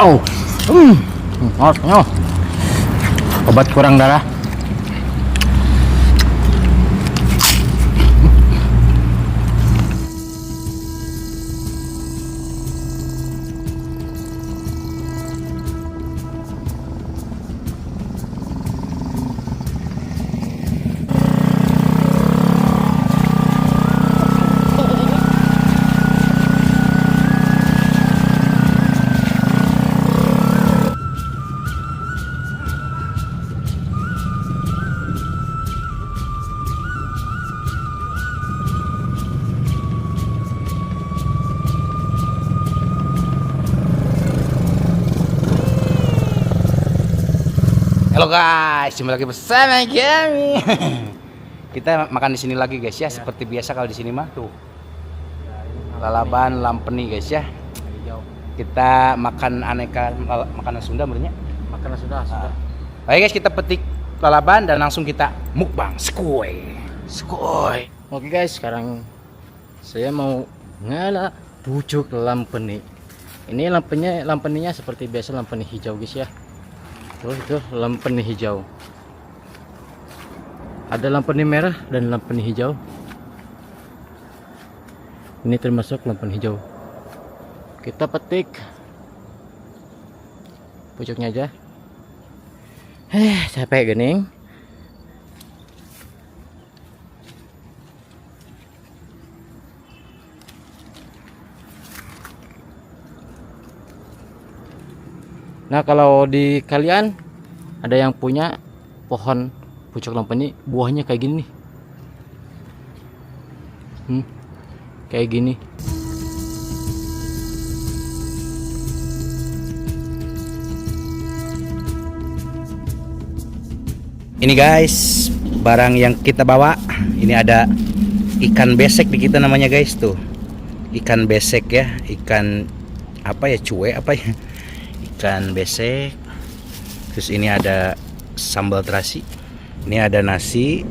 Oh, obat kurang darah. Halo guys, jumpa lagi bersama kami. Kita makan di sini lagi guys ya, seperti biasa kalau di sini mah tuh. Lalaban lampeni guys ya. Kita makan aneka makanan Sunda menurutnya. Makanan sudah. Oke guys, kita petik lalaban dan langsung kita mukbang. Skoy. Oke guys, sekarang saya mau ngala pucuk lampeni. Ini lampeninya seperti biasa lampeni hijau guys ya. Itu lampeni hijau. Ada lampeni merah dan lampeni hijau. Ini termasuk lampeni hijau. Kita petik pucuknya aja. Capek gening. Nah, kalau di kalian ada yang punya pohon pucuk lampeni, buahnya kayak gini nih. Kayak gini. Ini guys, barang yang kita bawa. Ini ada ikan besek di kita namanya guys tuh. Ikan besek ya, ikan apa ya, cuek apa ya? Ikan besek. Terus ini ada sambal terasi. Ini ada nasi.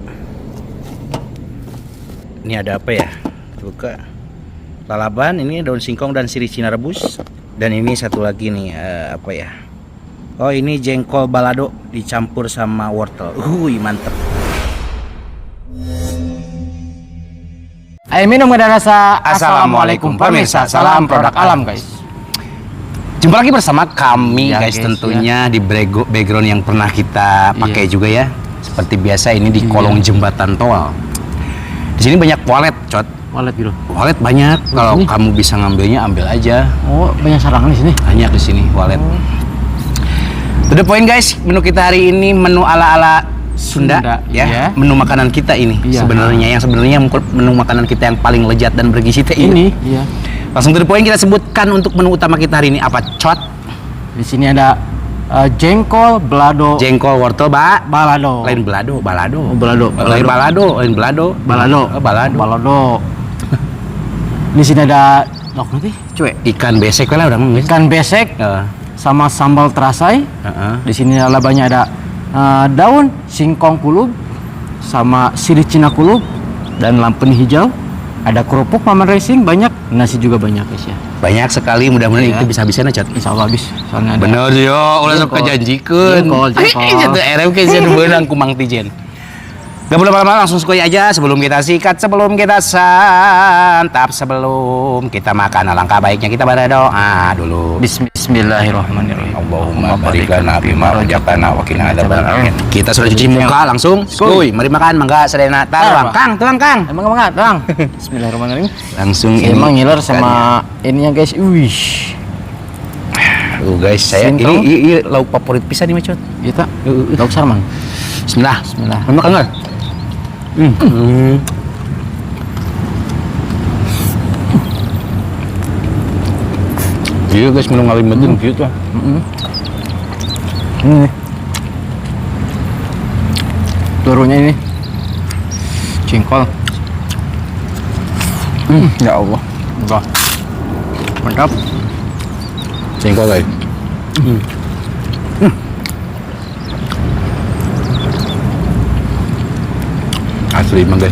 Ini ada apa ya? Buka. Lalaban, ini daun singkong dan sirih cina rebus. Dan ini satu lagi nih, apa ya? Oh, ini jengkol balado dicampur sama wortel. Mantep. Ayo minum ada rasa. Assalamualaikum pemirsa, salam produk alam guys. Jumpa lagi bersama kami ya, guys tentunya ya. Di background yang pernah kita pakai juga ya. Seperti biasa ini di kolong jembatan tol. Di sini banyak walet, Cot. Walet gitu. Walet banyak. Kalau kamu bisa ngambilnya ambil aja. Oh, banyak sarangan di sini. Banyak di sini walet. To the point guys, menu kita hari ini menu ala-ala Sunda ya. Iya. Menu makanan kita ini sebenarnya menu makanan kita yang paling lezat dan bergizi ini. Iya. Langsung to the point kita sebutkan untuk menu utama kita hari ini apa, Cot? Di sini ada jengkol, balado. Jengkol, wortel, balado. Lain balado, balado. Oh, balado. Lain balado, lain balado. Balado. Di sini ada cuek. Ikan besek lah udah ngomong. Ikan besek sama sambal terasai. Di sini labanya ada daun singkong kulub sama sirih cina kulub dan lampeni hijau. Ada kerupuk Paman Racing, banyak, nasi juga banyak guys ya. Banyak sekali, mudah-mudahan itu bisa habisnya Cot. Insya Allah habis. Soalnya ada. Bener yo, ulah sok janjikeun. Jengkol. RM ke jen beunang ku Mang Tijen. Gak boleh lama-lama, langsung sekali aja sebelum kita sikat, sebelum kita santap, sebelum kita makan. Alangkah baiknya kita berdoa dulu. Bismillahirrahmanirrahim. Allahumma barik lana bima razaqtana wa qina adzabannar. Kita sudah cuci muka langsung. Skuy, mari makan mangga sedena tuang Kang. Emang tuang. Bismillahirrahmanirrahim. Langsung ini. Emang ngiler sama ininya guys. Wih. Guys, saya ini lauk favorit pisan nih Macot. Iya, lauk sarman. Bismillah. Makan enggak? Iya guys, minum ngalimetin gitu. Ini turunnya ini jengkol. Ya Allah, mantap. Jengkol guys. Asli emang guys.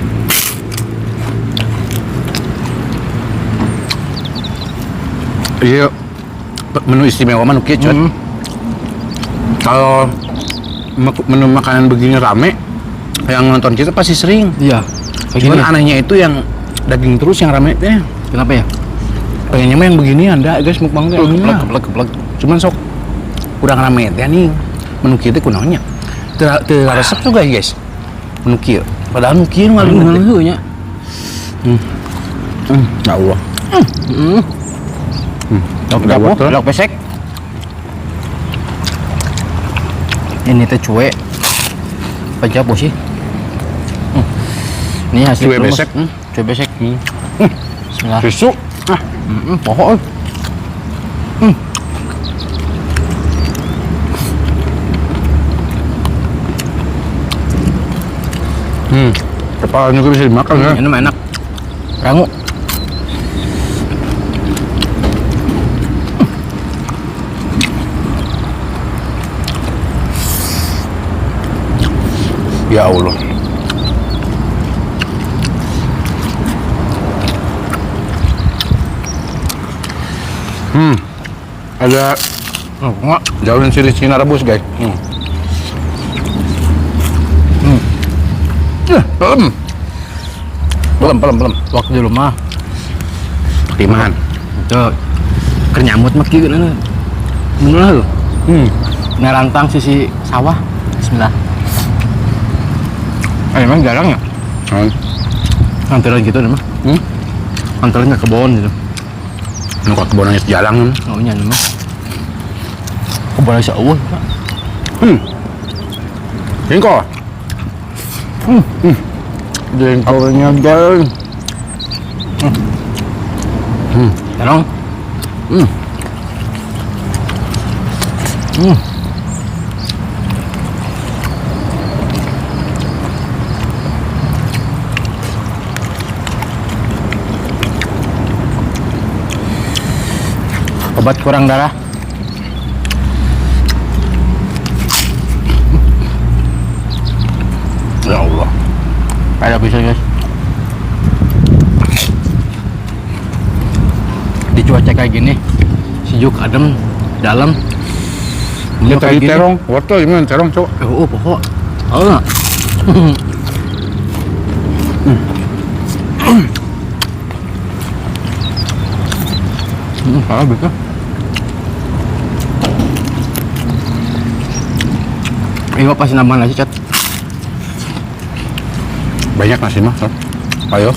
Iya, menu istimewa mah nu kieu, Cot. Kalau menu makanan begini rame, yang nonton kita pasti sering. Iya. Kayak Cuman gini. anehnya itu yang daging terus yang rame teh. Kenapa ya? Pengennya mah yang begini anda guys mukbang teh. Keplek. Cuman sok kurang rame teh nih. Menu kieu teh kunaonnya? Teu resep juga guys. Menu kieu. Padahal menu kieu ngaluhur teh. Ngaluhur nya. Ya Allah. Lok pesek. Ini teh cuek. Apa sih? Ini hasil Cuek perumus. besek. Cuek besek. Bismillah. Susu. Pohon. Kepala juga bisa dimakan ya. Ini mah enak. Rangu. Ya Allah. Ada Enggak. daun sirih Cina rebus guys. Pelem. Waktu di rumah. Timan. Tuh. Kernyamut mah kieu na. Bener lu. Kena rantang sisi sawah. Bismillah. Emang jarang ya? Antaran gitu mah. Antaran ke kebon gitu. Nu ka kebonnya sejalan. Oh nya mah. Kebon sa eueuh, Pak. Jengkol. Jengkolnya guys. Terong. Obat kurang darah. Ya Allah. Ada bisa guys. Di cuaca kayak gini, sejuk, adem, dalam. Ini Minum tadi kayak gini. terong, wortel gimana terong coba? Oh, pokok. Oh, enggak. Salah bisa. Ini pasti nambah nasi cat. Banyak nasi mah, Sob. Ayo.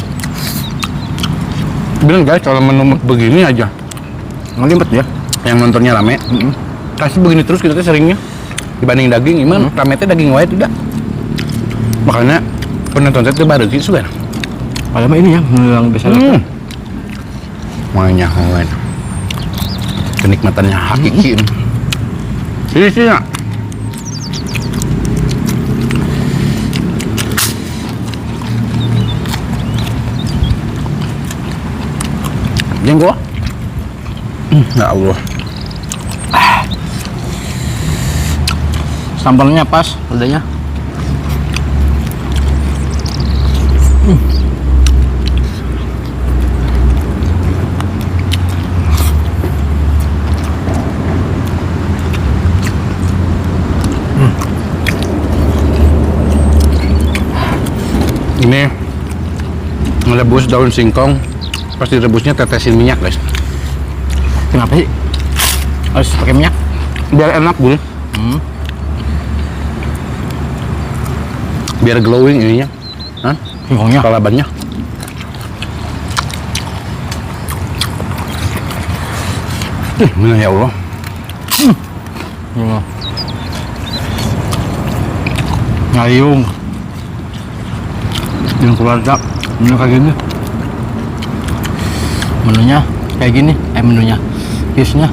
Bilang guys, kalau menu begini aja, Ngelimpet ya. yang nontonnya rame, pasti begini terus kita tuh seringnya. Dibanding daging, iman rame teh daging wae tidak. Makanya penonton teh baru gitu kan. Padahal mah ini ya, menu yang biasa. Makanya kan. Kenikmatannya hakiki. Sini ya. Jengkol. Ya Allah. Sambalnya pas, udahnya. Ini ngerebus daun singkong, pas direbusnya tetesin minyak guys, Kenapa sih? Harus pakai minyak? biar enak bun, biar glowing ininya, Singkongnya. kalabannya. Bener ya Allah. Ya. Ngayung. Dengan keluarga. Menu kayak gini. Menunya kayak gini. Menunya. Fishnya.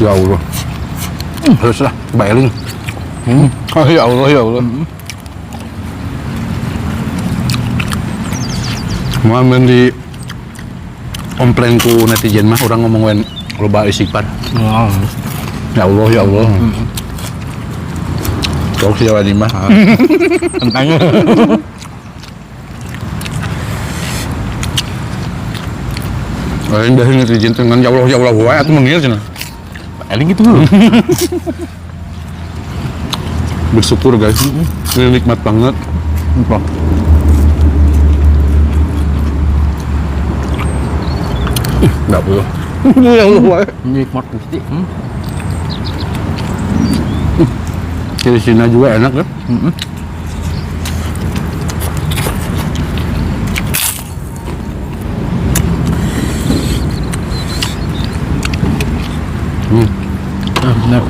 Ya Allah. Haruslah bailing. Oh ya Allah ya Allah. Kemarin di komplain ku netizen mah orang ngomong Loba istighfar. Wow. Ya Allah, ya Allah. Sok siapa nih mah? Kentangnya. Lain dah ingat izin dengan ya Allah wae atuh menir cenah. Eling gitu dulu. Bersyukur guys. Ini nikmat banget. Apa? Enggak perlu. Ya Allah wae. Nikmat pasti. Di sini juga enak ya. Benar.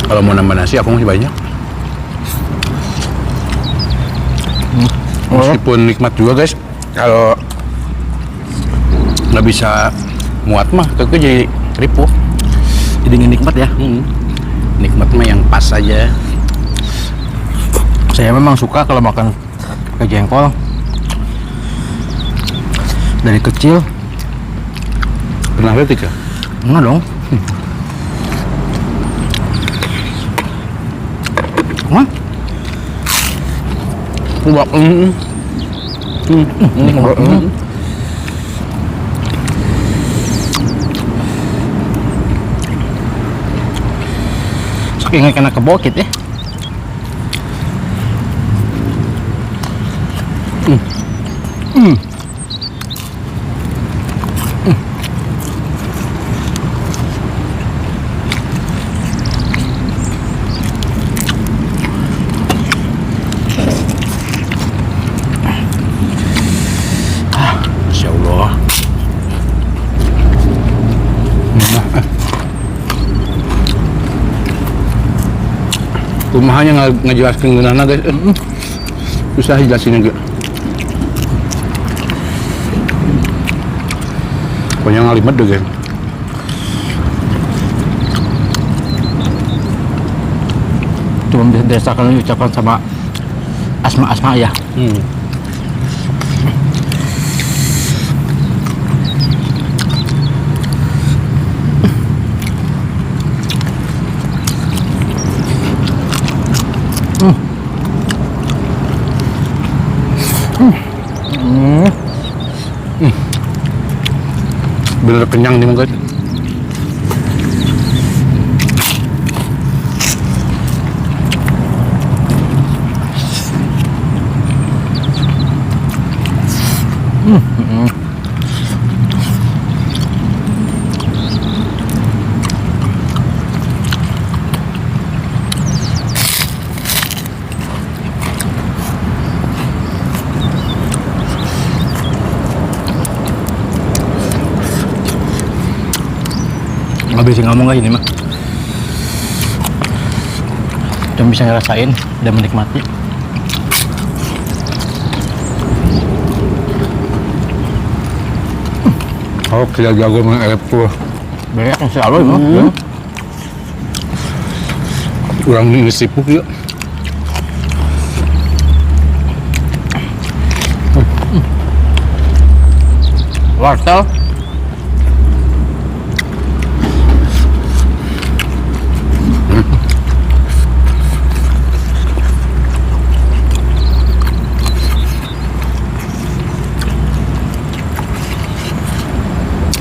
Kalau mau nambah nasi aku masih banyak. Meskipun nikmat juga guys, kalau nggak bisa muat mah, keke jadi ripuh. Jadi nggak nikmat ya. Nikmat mah yang pas aja. Saya memang suka kalau makan pakai jengkol. Dari kecil. Pernah lihat ya? Enggak dong. Wah, Nikmat. saking kena kebokit ya. Masya Allah. Kumaha ngejelaskan ngeunahna guys. Susah jelasinnya ge. Pokoknya ngalimet deh guys. Cuma biasa kalau diucapkan sama asma ya. Bener kenyang nih guys. Nggak bisa ngomong guys ini mah. Cuma bisa ngerasain dan menikmati. Oh, kita jago main elektro. Banyak yang selalu mah. Kurang ini sipuk ya. Wortel.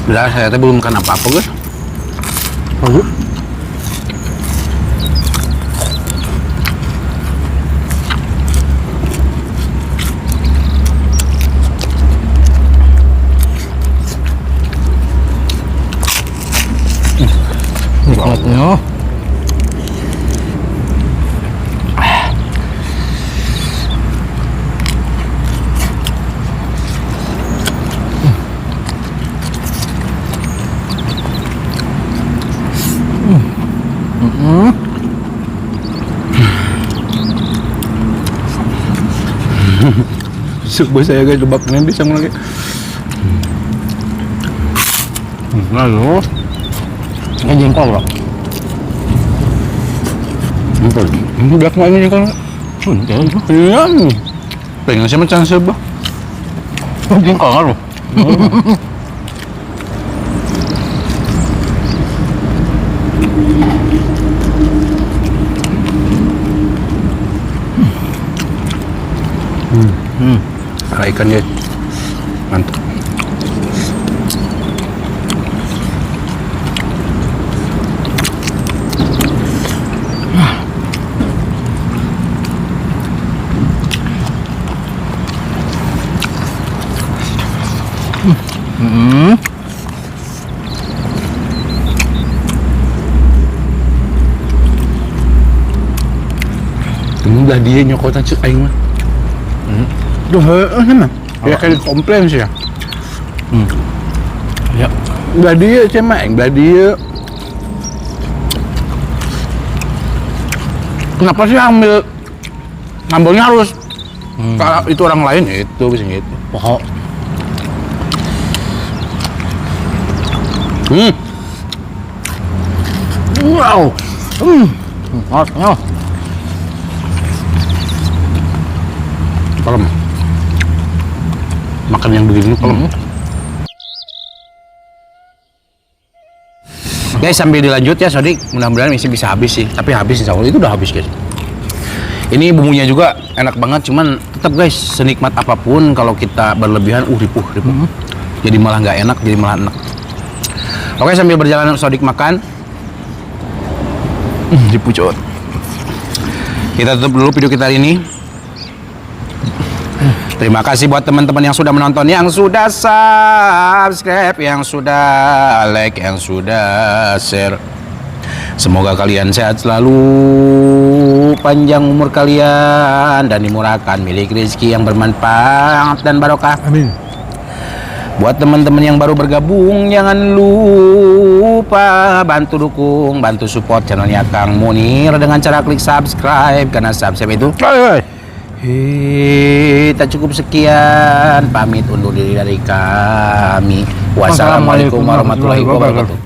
Udah, saya teh belum makan apa-apa guys. Nikmatnya. Besok saya guys lebaknya bisa lagi. Lalu ini jengkol bro. Udah kemana nih kan? Iya. Pengen sih macam sebab. Jengkol nggak bro? Ada ikan guys, mantap. Ini udah dia nyokotan cek aing mah. Duh, mana? Ya kayak komplain sih ya. Ya. Udah dia sih mah, udah dia. Kenapa sih ngambilnya harus kalau itu orang lain ya itu bisa gitu. Pokok. Wow. Harusnya. Kalem. Makan yang begini kalem. Guys, sambil dilanjut ya Sodik, mudah-mudahan masih bisa habis sih. Tapi habis insya Allah, itu udah habis guys. Ini bumbunya juga enak banget, cuman tetap guys, senikmat apapun kalau kita berlebihan, ripuh. Jadi malah nggak enak, jadi malah enak. Oke, sambil berjalan Sodik makan, dipucot. Kita tutup dulu video kita hari ini. Terima kasih buat teman-teman yang sudah menonton, yang sudah subscribe, yang sudah like, yang sudah share. Semoga kalian sehat selalu, panjang umur kalian, dan dimurahkan milik rezeki yang bermanfaat dan barokah. Amin. Buat teman-teman yang baru bergabung, jangan lupa bantu dukung, bantu support channelnya Kang Munir dengan cara klik subscribe, karena subscribe itu tak cukup sekian, pamit undur diri dari kami. Wassalamualaikum warahmatullahi wabarakatuh.